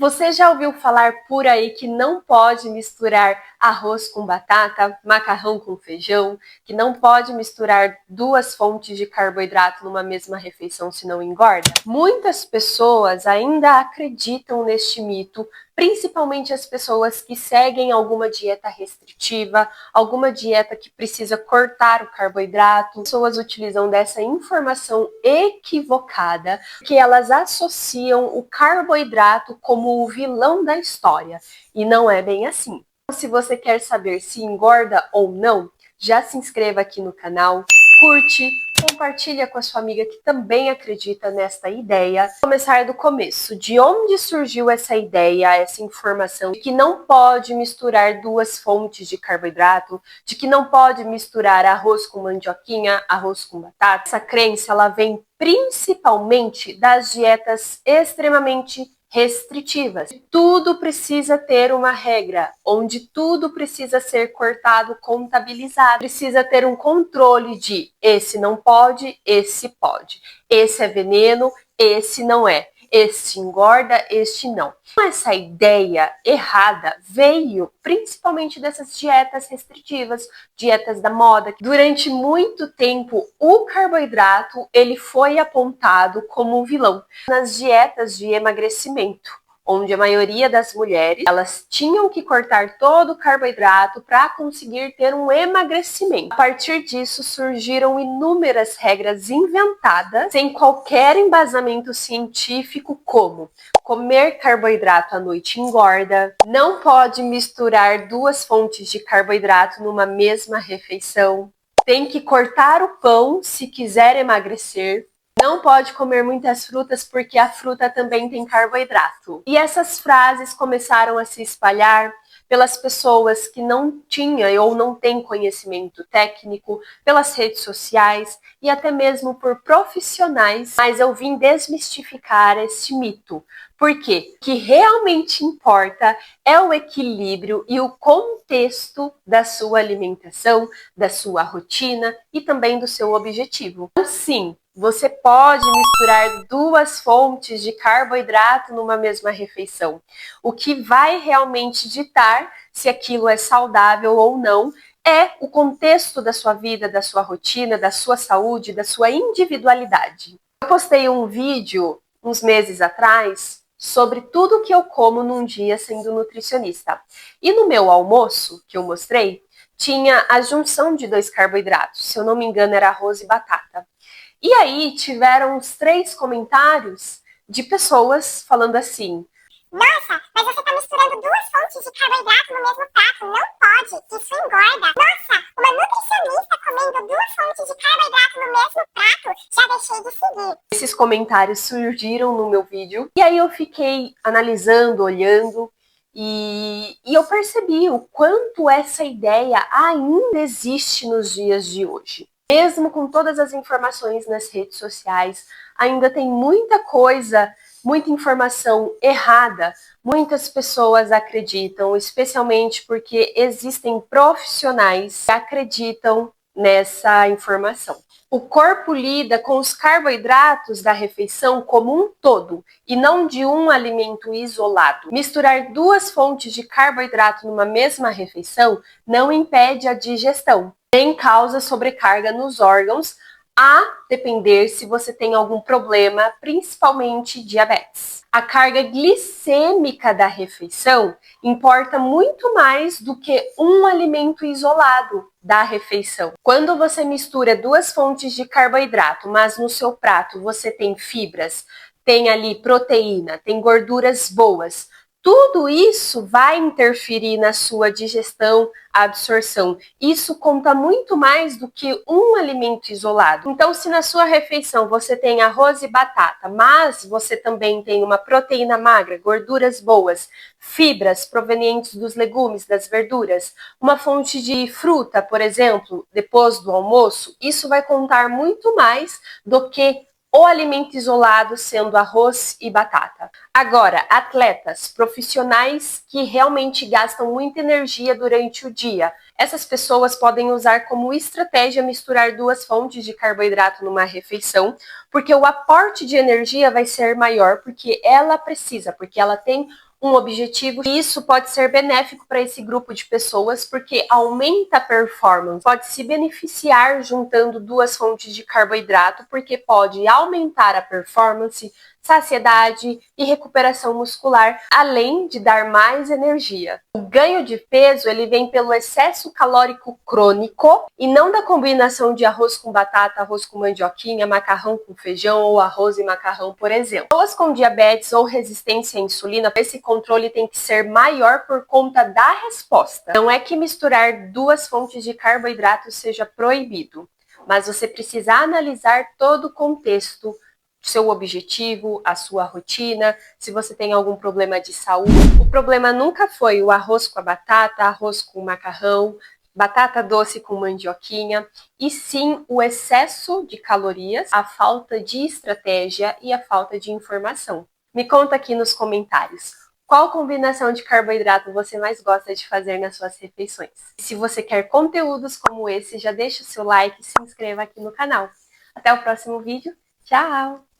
Você já ouviu falar por aí que não pode misturar arroz com batata, macarrão com feijão, que não pode misturar duas fontes de carboidrato numa mesma refeição, senão engorda? Muitas pessoas ainda acreditam neste mito, principalmente as pessoas que seguem alguma dieta restritiva, alguma dieta que precisa cortar o carboidrato. As pessoas utilizam dessa informação equivocada, que elas associam o carboidrato como o vilão da história. E não é bem assim. Se você quer saber se engorda ou não, já se inscreva aqui no canal, curte, compartilha com a sua amiga que também acredita nesta ideia. Vou começar do começo. De onde surgiu essa ideia, essa informação de que não pode misturar duas fontes de carboidrato, de que não pode misturar arroz com mandioquinha, arroz com batata? Essa crença ela vem principalmente das dietas extremamente restritivas. Tudo precisa ter uma regra, onde tudo precisa ser cortado, contabilizado. Precisa ter um controle de esse não pode, esse pode. Esse é veneno, esse não é. Este engorda, este não. Essa ideia errada veio principalmente dessas dietas restritivas, dietas da moda. Durante muito tempo, o carboidrato ele foi apontado como um vilão nas dietas de emagrecimento, onde a maioria das mulheres elas tinham que cortar todo o carboidrato para conseguir ter um emagrecimento. A partir disso surgiram inúmeras regras inventadas sem qualquer embasamento científico, como comer carboidrato à noite engorda, não pode misturar duas fontes de carboidrato numa mesma refeição, tem que cortar o pão se quiser emagrecer, não pode comer muitas frutas porque a fruta também tem carboidrato. E essas frases começaram a se espalhar pelas pessoas que não tinham ou não têm conhecimento técnico, pelas redes sociais e até mesmo por profissionais. Mas eu vim desmistificar esse mito. Por quê? O que realmente importa é o equilíbrio e o contexto da sua alimentação, da sua rotina e também do seu objetivo. Então, sim, você pode misturar duas fontes de carboidrato numa mesma refeição. O que vai realmente ditar se aquilo é saudável ou não é o contexto da sua vida, da sua rotina, da sua saúde, da sua individualidade. Eu postei um vídeo uns meses atrás sobre tudo que eu como num dia sendo nutricionista. E no meu almoço, que eu mostrei, tinha a junção de dois carboidratos. Se eu não me engano, era arroz e batata. E aí tiveram uns 3 comentários de pessoas falando assim: nossa, mas você está misturando duas fontes de carboidrato no mesmo prato, não pode, isso engorda. Nossa, uma nutricionista comendo duas fontes de carboidrato no mesmo prato, já deixei de seguir. Esses comentários surgiram no meu vídeo e aí eu fiquei analisando, olhando e eu percebi o quanto essa ideia ainda existe nos dias de hoje. Mesmo com todas as informações nas redes sociais, ainda tem muita coisa, muita informação errada. Muitas pessoas acreditam, especialmente porque existem profissionais que acreditam nessa informação. O corpo lida com os carboidratos da refeição como um todo e não de um alimento isolado. Misturar duas fontes de carboidrato numa mesma refeição não impede a digestão, nem causa sobrecarga nos órgãos, a depender se você tem algum problema, principalmente diabetes. A carga glicêmica da refeição importa muito mais do que um alimento isolado da refeição. Quando você mistura duas fontes de carboidrato, mas no seu prato você tem fibras, tem ali proteína, tem gorduras boas, tudo isso vai interferir na sua digestão, absorção. Isso conta muito mais do que um alimento isolado. Então, se na sua refeição você tem arroz e batata, mas você também tem uma proteína magra, gorduras boas, fibras provenientes dos legumes, das verduras, uma fonte de fruta, por exemplo, depois do almoço, isso vai contar muito mais do que o alimento isolado sendo arroz e batata. Agora, atletas profissionais que realmente gastam muita energia durante o dia. Essas pessoas podem usar como estratégia misturar duas fontes de carboidrato numa refeição, porque o aporte de energia vai ser maior, porque ela precisa, porque ela tem um objetivo, e isso pode ser benéfico para esse grupo de pessoas, porque aumenta a performance, pode se beneficiar juntando duas fontes de carboidrato, porque pode aumentar a performance, saciedade e recuperação muscular, além de dar mais energia. O ganho de peso, ele vem pelo excesso calórico crônico e não da combinação de arroz com batata, arroz com mandioquinha, macarrão com feijão ou arroz e macarrão, por exemplo. Pessoas com diabetes ou resistência à insulina, esse controle tem que ser maior por conta da resposta. Não é que misturar duas fontes de carboidrato seja proibido, mas você precisa analisar todo o contexto, seu objetivo, a sua rotina, se você tem algum problema de saúde. O problema nunca foi o arroz com a batata, arroz com macarrão, batata doce com mandioquinha, e sim o excesso de calorias, a falta de estratégia e a falta de informação. Me conta aqui nos comentários. Qual combinação de carboidrato você mais gosta de fazer nas suas refeições? E se você quer conteúdos como esse, já deixa o seu like e se inscreva aqui no canal. Até o próximo vídeo. Tchau!